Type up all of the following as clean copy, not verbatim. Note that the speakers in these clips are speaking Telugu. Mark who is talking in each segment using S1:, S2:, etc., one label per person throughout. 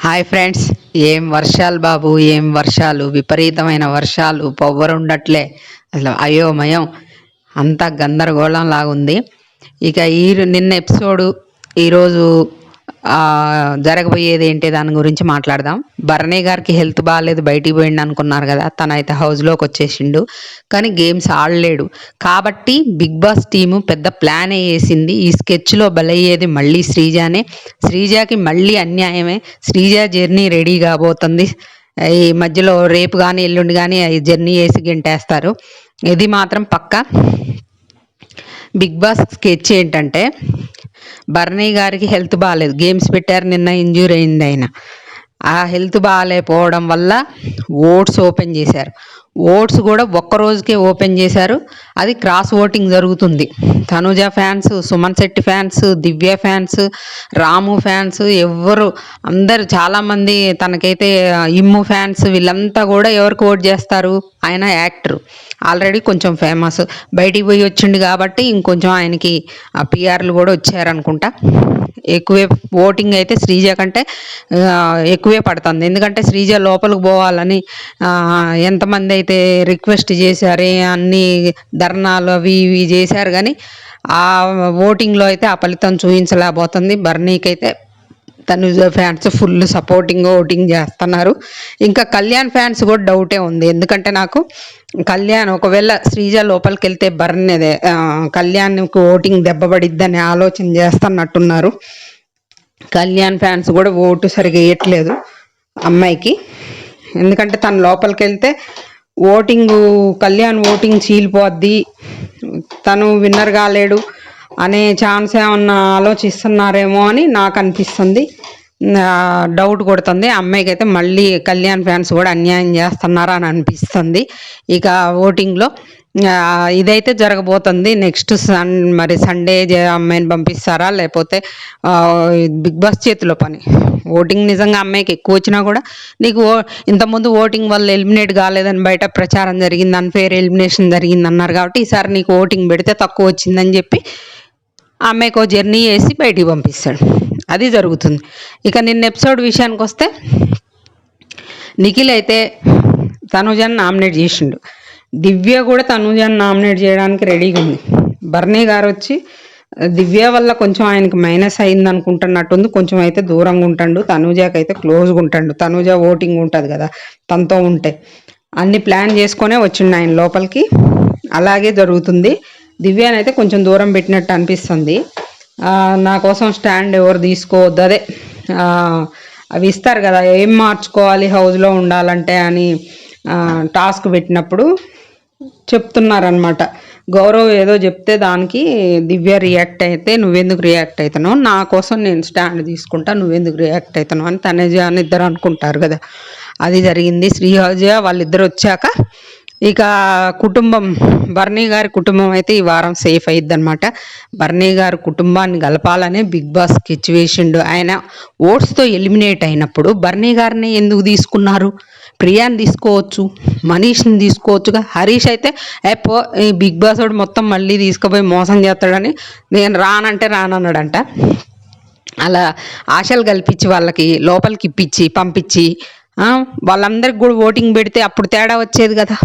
S1: Hi friends. ఏం వర్షాలు బాబు, ఏం వర్షాలు! విపరీతమైన వర్షాలు, పొవ్వరుండట్లే. అసలు అయోమయం, అంతా గందరగోళం లాగుంది. ఇక నిన్న ఎపిసోడు, ఈరోజు జరగబోయేది ఏంటి దాని గురించి మాట్లాడదాం. భరణి గారికి హెల్త్ బాగాలేదు, బయటికి పోయిండు అనుకున్నారు కదా. తనైతే హౌస్లోకి వచ్చేసిండు, కానీ గేమ్స్ ఆడలేడు. కాబట్టి బిగ్ బాస్ టీము పెద్ద ప్లాన్ వేసింది. ఈ స్కెచ్లో బలయ్యేది మళ్ళీ శ్రీజానే. శ్రీజాకి మళ్ళీ అన్యాయమే. శ్రీజ జర్నీ రెడీ కాబోతుంది. ఈ మధ్యలో రేపు కానీ ఎల్లుండి కానీ జర్నీ వేసి గెంటేస్తారు, ఇది మాత్రం పక్కా. బిగ్ బాస్ స్కెచ్ ఏంటంటే, భరణి గారికి హెల్త్ బాగాలేదు, గేమ్స్ పెట్టారు, నిన్న ఇంజ్యూర్ అయింది ఆయన. ఆ హెల్త్ బాగాలేకపోవడం వల్ల ఓట్స్ ఓపెన్ చేశారు. ఓట్స్ కూడా ఒక్కరోజుకే ఓపెన్ చేశారు. అది క్రాస్ ఓటింగ్ జరుగుతుంది. తనుజ ఫ్యాన్స్, సుమన్ శెట్టి ఫ్యాన్స్, దివ్య ఫ్యాన్స్, రాము ఫ్యాన్స్, ఎవ్వరు అందరు చాలామంది, తనకైతే ఇమ్ము ఫ్యాన్స్, వీళ్ళంతా కూడా ఎవరికి ఓట్ చేస్తారు? ఆయన యాక్టర్, ఆల్రెడీ కొంచెం ఫేమస్, బయటికి పోయి వచ్చిండు కాబట్టి ఇంకొంచెం ఆయనకి పిఆర్లు కూడా వచ్చారనుకుంటా. ఎక్కువే ఓటింగ్ అయితే శ్రీజ కంటే ఎక్కువే పడుతుంది. ఎందుకంటే శ్రీజ లోపలికి పోవాలని ఎంతమంది అయితే రిక్వెస్ట్ చేశారు, అన్ని ధర్నాలు అవి ఇవి చేశారు, కానీ ఆ ఓటింగ్లో అయితే ఆ ఫలితం చూపించలేకపోతుంది. బర్నీకైతే Tanuja fans full supporting voting చేస్తున్నారు. ఇంకా కళ్యాణ్ ఫ్యాన్స్ కూడా డౌటే ఉంది. ఎందుకంటే నాకు కళ్యాణ్, ఒకవేళ శ్రీజ లోపలికి వెళ్తే బర్నేదే కళ్యాణ్కి ఓటింగ్ దెబ్బపడిద్దని ఆలోచన చేస్తున్నట్టున్నారు. కళ్యాణ్ ఫ్యాన్స్ కూడా ఓటు సరిగా వేయట్లేదు అమ్మాయికి. ఎందుకంటే తను లోపలికి వెళ్తే కళ్యాణ్ ఓటింగ్ చీలిపోద్ది, తను విన్నర్ కాలేడు అనే ఛాన్స్ ఏమన్నా ఆలోచిస్తున్నారేమో అని నాకు అనిపిస్తుంది. డౌట్ కొడుతుంది. అమ్మాయికి అయితే మళ్ళీ కళ్యాణ్ ఫ్యాన్స్ కూడా అన్యాయం చేస్తున్నారా అని అనిపిస్తుంది. ఇక ఓటింగ్లో ఇదైతే జరగబోతుంది. నెక్స్ట్ మరి సండే అమ్మాయిని పంపిస్తారా, లేకపోతే బిగ్ బాస్ చేతిలో పని. ఓటింగ్ నిజంగా అమ్మాయికి ఎక్కువ వచ్చినా కూడా, నీకు ఇంతకుముందు ఓటింగ్ వల్ల ఎలిమినేట్ కాలేదని బయట ప్రచారం జరిగింది, అన్ఫేర్ ఎలిమినేషన్ జరిగింది అన్నారు. కాబట్టి ఈసారి నీకు ఓటింగ్ పెడితే తక్కువ వచ్చిందని చెప్పి అమ్మాయికి జర్నీ వేసి బయటికి పంపిస్తాడు. అది జరుగుతుంది. ఇక నిన్న ఎపిసోడ్ విషయానికి వస్తే, నిఖిల్ అయితే తనుజాని నామినేట్ చేసిండు. దివ్య కూడా తనుజాని నామినేట్ చేయడానికి రెడీగా ఉంది. భరణి గారు వచ్చి దివ్య వల్ల కొంచెం ఆయనకి మైనస్ అయింది అనుకుంటున్నట్టుంది. కొంచెం అయితే దూరంగా ఉంటాడు, తనుజాకి అయితే క్లోజ్గా ఉంటాడు. తనుజ ఓటింగ్ ఉంటుంది కదా, తనతో ఉంటే అన్ని ప్లాన్ చేసుకొనే వచ్చిండు ఆయన లోపలికి. అలాగే జరుగుతుంది. దివ్యానైతే కొంచెం దూరం పెట్టినట్టు అనిపిస్తుంది. నా కోసం స్టాండ్ ఎవరు తీసుకోవద్దు, అదే అవి ఇస్తారు కదా, ఏం మార్చుకోవాలి హౌస్లో ఉండాలంటే అని టాస్క్ పెట్టినప్పుడు చెప్తున్నారనమాట. గౌరవ్ ఏదో చెప్తే దానికి దివ్య రియాక్ట్ అయితే, నువ్వెందుకు రియాక్ట్ అవుతున్నావు, నా కోసం నేను స్టాండ్ తీసుకుంటా, నువ్వెందుకు రియాక్ట్ అవుతున్నావు అని తనేజ అని ఇద్దరు అనుకుంటారు కదా. అది జరిగింది. శ్రీహజ వాళ్ళిద్దరు వచ్చాక ఇక కుటుంబం, భరణి గారి కుటుంబం అయితే ఈ వారం సేఫ్ అయ్యిద్ది అనమాట. భరణి గారి కుటుంబాన్ని గలపాలనే బిగ్ బాస్ స్కెచ్ వేసిండు. ఆయన ఓట్స్తో ఎలిమినేట్ అయినప్పుడు భరణి గారిని ఎందుకు తీసుకున్నారు? ప్రియాని తీసుకోవచ్చు, మనీష్ని తీసుకోవచ్చుగా. హరీష్ అయితే ఈ బిగ్ బాస్ వాడు మొత్తం మళ్ళీ తీసుకుపోయి మోసం చేస్తాడని నేను రానంటే రానన్నాడంట. అలా ఆశలు కల్పించి వాళ్ళకి లోపలికి ఇప్పించి పంపించి వాళ్ళందరికి కూడా ఓటింగ్ పెడితే అప్పుడు తేడా వచ్చేది కదా.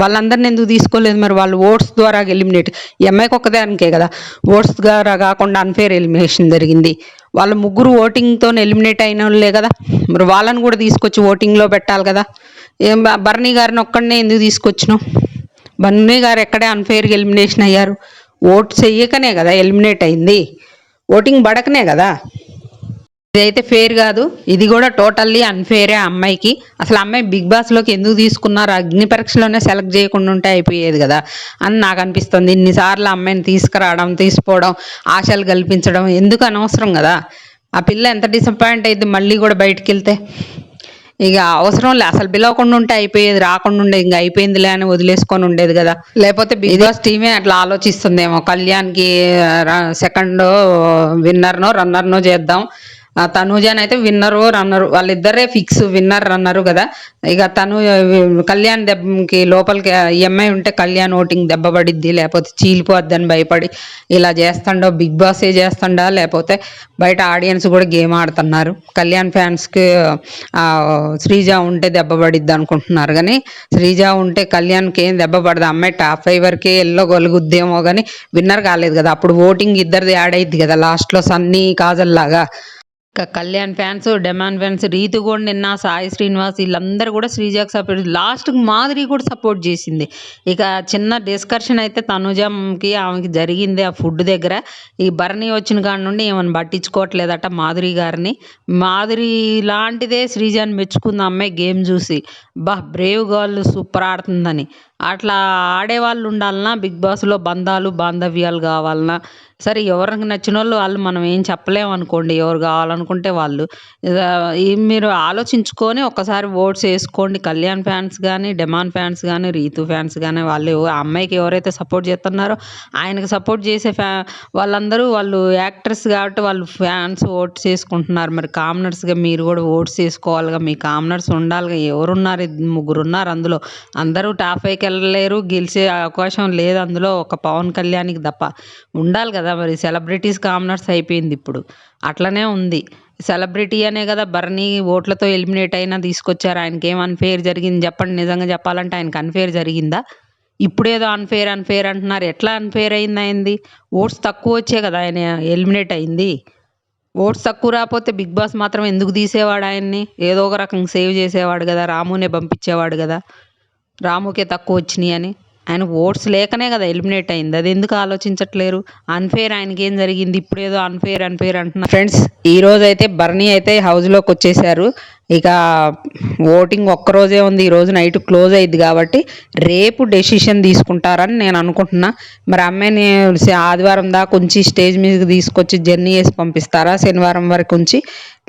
S1: వాళ్ళందరిని ఎందుకు తీసుకోలేదు మరి? వాళ్ళు ఓట్స్ ద్వారా ఎలిమినేట్, ఎంఐకి ఒక్కదానికే కదా ఓట్స్ ద్వారా కాకుండా అన్ఫేర్ ఎలిమినేషన్ జరిగింది. వాళ్ళ ముగ్గురు ఓటింగ్తో ఎలిమినేట్ అయిన వాళ్ళే కదా, మరి వాళ్ళని కూడా తీసుకొచ్చి ఓటింగ్లో పెట్టాలి కదా. భరణి గారిని ఒక్కడనే ఎందుకు తీసుకొచ్చినావు? భరణి గారు ఎక్కడే అన్ఫేర్గా ఎలిమినేషన్ అయ్యారు, ఓట్ చెయ్యకనే కదా ఎలిమినేట్ అయింది, ఓటింగ్ పడకనే కదా. ఇదైతే ఫేర్ కాదు, ఇది కూడా టోటల్లీ అన్ఫేరే అమ్మాయికి. అసలు అమ్మాయి బిగ్ బాస్లోకి ఎందుకు తీసుకున్నారు? అగ్ని పరీక్షలోనే సెలెక్ట్ చేయకుండా ఉంటే అయిపోయేది కదా అని నాకు అనిపిస్తుంది. ఇన్నిసార్లు అమ్మాయిని తీసుకురావడం, తీసుకోవడం, ఆశలు కల్పించడం ఎందుకు అనవసరం కదా. ఆ పిల్ల ఎంత డిసప్పాయింట్ అయింది మళ్ళీ కూడా బయటికి వెళ్తే. ఇక అవసరం లే, అసలు పిలవకుండా ఉంటే అయిపోయేది, రాకుండా ఉండేది, ఇంకా అయిపోయిందిలే అని వదిలేసుకొని ఉండేది కదా. లేకపోతే బిగ్ బాస్ టీమే అట్లా ఆలోచిస్తుందేమో, కళ్యాణ్కి సెకండ్ విన్నర్నో రన్నర్నో చేద్దాం, తనూజాన్ అయితే విన్నరు రన్నరు వాళ్ళిద్దరే ఫిక్స్, విన్నర్ రన్నరు కదా. ఇక కళ్యాణ్ దెబ్బకి లోపలికి ఎంఐ ఉంటే కళ్యాణ్ ఓటింగ్ దెబ్బ పడిద్ది, లేకపోతే చీలిపోద్దని భయపడి ఇలా చేస్తాడో, బిగ్ బాసే చేస్తాడా లేకపోతే బయట ఆడియన్స్ కూడా గేమ్ ఆడుతున్నారు. కళ్యాణ్ ఫ్యాన్స్కి శ్రీజ ఉంటే దెబ్బ పడిద్ది అనుకుంటున్నారు, కానీ శ్రీజ ఉంటే కళ్యాణ్కి ఏం దెబ్బ పడదు. అమ్మాయి టాప్ 5 వరకే వెళ్ళగలుగుద్దేమో, కానీ విన్నర్ కాలేదు కదా. అప్పుడు ఓటింగ్ ఇద్దరిది యాడ్ అయింది కదా లాస్ట్లో, సన్నీ కాజల్ లాగా. Kalyan fans, demon fans, Rithu కూడా నిన్న, సాయి శ్రీనివాస్ వీళ్ళందరూ కూడా శ్రీజాకి సపోర్ట్, లాస్ట్కి మాధురి కూడా సపోర్ట్ చేసింది. ఇక చిన్న డిస్కషన్ అయితే తనుజంకి ఆమెకి జరిగింది ఆ ఫుడ్ దగ్గర. ఈ భరణి వచ్చిన కాడ నుండి ఏమైనా పట్టించుకోవట్లేదట మాధురి గారిని. మాధురి లాంటిదే శ్రీజాని మెచ్చుకుంది అమ్మాయి గేమ్ చూసి, బ్రేవ్ గర్ల్ సూపర్ ఆడుతుందని. అట్లా ఆడేవాళ్ళు ఉండాలన్నా, బిగ్ బాస్లో బంధాలు బాంధవ్యాలు కావాలన్నా సరే, ఎవరికి నచ్చిన వాళ్ళు మనం ఏం చెప్పలేము అనుకోండి. ఎవరు కావాలనుకుంటే వాళ్ళు. మీరు ఆలోచించుకొని ఒక్కసారి ఓట్స్ వేసుకోండి. కళ్యాణ్ ఫ్యాన్స్ కానీ, డెమాన్ ఫ్యాన్స్ కానీ, రీతు ఫ్యాన్స్ కానీ, వాళ్ళు ఆ అమ్మాయికి ఎవరైతే సపోర్ట్ చేస్తున్నారో ఆయనకు సపోర్ట్ చేసే వాళ్ళందరూ వాళ్ళు యాక్టర్స్ కాబట్టి వాళ్ళు ఫ్యాన్స్ ఓట్స్ వేసుకుంటున్నారు. మరి కామనర్స్గా మీరు కూడా ఓట్స్ వేసుకోవాలిగా, మీ కామనర్స్ ఉండాలిగా. ఎవరున్నారు? 3 ఉన్నారు అందులో. అందరూ టాప్ 5కి వెళ్ళలేరు, గెలిచే అవకాశం లేదు అందులో, ఒక పవన్ కళ్యాణ్కి తప్ప. ఉండాలి కదా మరి. సెలబ్రిటీస్ కామనర్స్ అయిపోయింది ఇప్పుడు, అట్లనే ఉంది. సెలబ్రిటీ అనే కదా భరణి ఓట్లతో ఎలిమినేట్ అయినా తీసుకొచ్చారు. ఆయనకి ఏం అన్ఫేర్ జరిగింది చెప్పండి. నిజంగా చెప్పాలంటే ఆయనకి అన్ఫేర్ జరిగిందా? ఇప్పుడేదో అన్ఫేర్ అంటున్నారు. ఎట్లా అన్ఫేర్ అయింది? ఓట్స్ తక్కువ వచ్చే కదా ఆయన ఎలిమినేట్ అయింది. ఓట్స్ తక్కువ రాకపోతే బిగ్ బాస్ మాత్రం ఎందుకు తీసేవాడు ఆయన్ని? ఏదో ఒక రకంగా సేవ్ చేసేవాడు కదా, రామునే పంపించేవాడు కదా. రాముకే తక్కువ వచ్చినాయి అని. ఆయన ఓట్స్ లేకనే కదా ఎలిమినేట్ అయింది. అది ఎందుకు ఆలోచించట్లేరు? అన్ఫేర్ ఆయనకి ఏం జరిగింది? ఇప్పుడు ఏదో అన్ఫేర్ అంటున్నారు. ఫ్రెండ్స్, ఈరోజు అయితే బర్నీ అయితే హౌస్లోకి వచ్చేసారు. ఇక ఓటింగ్ ఒక్కరోజే ఉంది, ఈరోజు నైట్ క్లోజ్ అయ్యిద్ది కాబట్టి రేపు డెసిషన్ తీసుకుంటారని నేను అనుకుంటున్నా. మరి అమ్మాయిని ఆదివారం దాకా ఉంచి స్టేజ్ మీదకి తీసుకొచ్చి జర్నీ చేసి పంపిస్తారా శనివారం వరకు ఉంచి,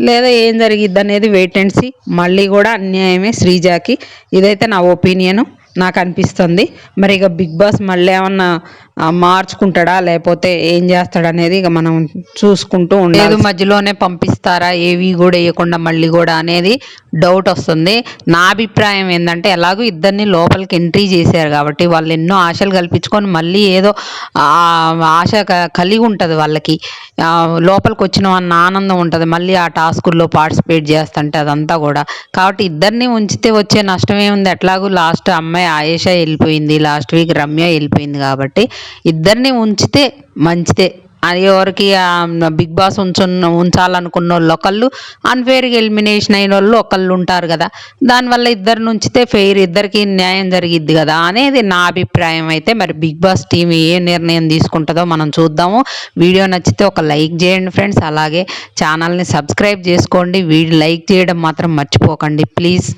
S1: లేదా ఏం జరిగిద్ది అనేది వెయిట్ అండ్ సీ. మళ్ళీ కూడా అన్యాయమే శ్రీజాకి, ఇదైతే నా ఒపీనియను, నాకు అనిపిస్తుంది. మరి ఇక బిగ్ బాస్ మళ్ళీ ఏమన్నా మార్చుకుంటాడా లేకపోతే ఏం చేస్తాడనేది ఇక మనం చూసుకుంటూ ఉండేది. మధ్యలోనే పంపిస్తారా ఏవి కూడా వేయకుండా మళ్ళీ కూడా అనేది డౌట్ వస్తుంది. నా అభిప్రాయం ఏంటంటే, ఎలాగో ఇద్దరిని లోపలికి ఎంట్రీ చేశారు కాబట్టి వాళ్ళు ఎన్నో ఆశలు కల్పించుకొని మళ్ళీ ఏదో ఆశ కలిగి ఉంటుంది వాళ్ళకి, లోపలికి వచ్చిన అన్న ఆనందం ఉంటుంది మళ్ళీ ఆ టాస్కుల్లో పార్టిసిపేట్ చేస్తుంటే అదంతా కూడా. కాబట్టి ఇద్దరిని ఉంచితే వచ్చే నష్టం ఏముంది? ఎట్లాగూ లాస్ట్ అమ్మాయి ఆయేషా వెళ్ళిపోయింది, లాస్ట్ వీక్ రమ్య వెళ్ళిపోయింది కాబట్టి ఇద్దరిని ఉంచితే మంచిదే. అది ఎవరికి బిగ్ బాస్ ఉంచాలనుకున్న వాళ్ళు ఒకళ్ళు, అన్ఫేర్గా ఎలిమినేషన్ అయిన వాళ్ళు ఒకళ్ళు ఉంటారు కదా. దానివల్ల ఇద్దరిని ఉంచితే ఫెయిర్, ఇద్దరికి న్యాయం జరిగిద్ది కదా అనేది నా అభిప్రాయం. అయితే మరి బిగ్ బాస్ టీం ఏ నిర్ణయం తీసుకుంటుందో మనం చూద్దాము. వీడియో నచ్చితే ఒక లైక్ చేయండి ఫ్రెండ్స్, అలాగే ఛానల్ని సబ్స్క్రైబ్ చేసుకోండి. వీడియో లైక్ చేయడం మాత్రం మర్చిపోకండి ప్లీజ్.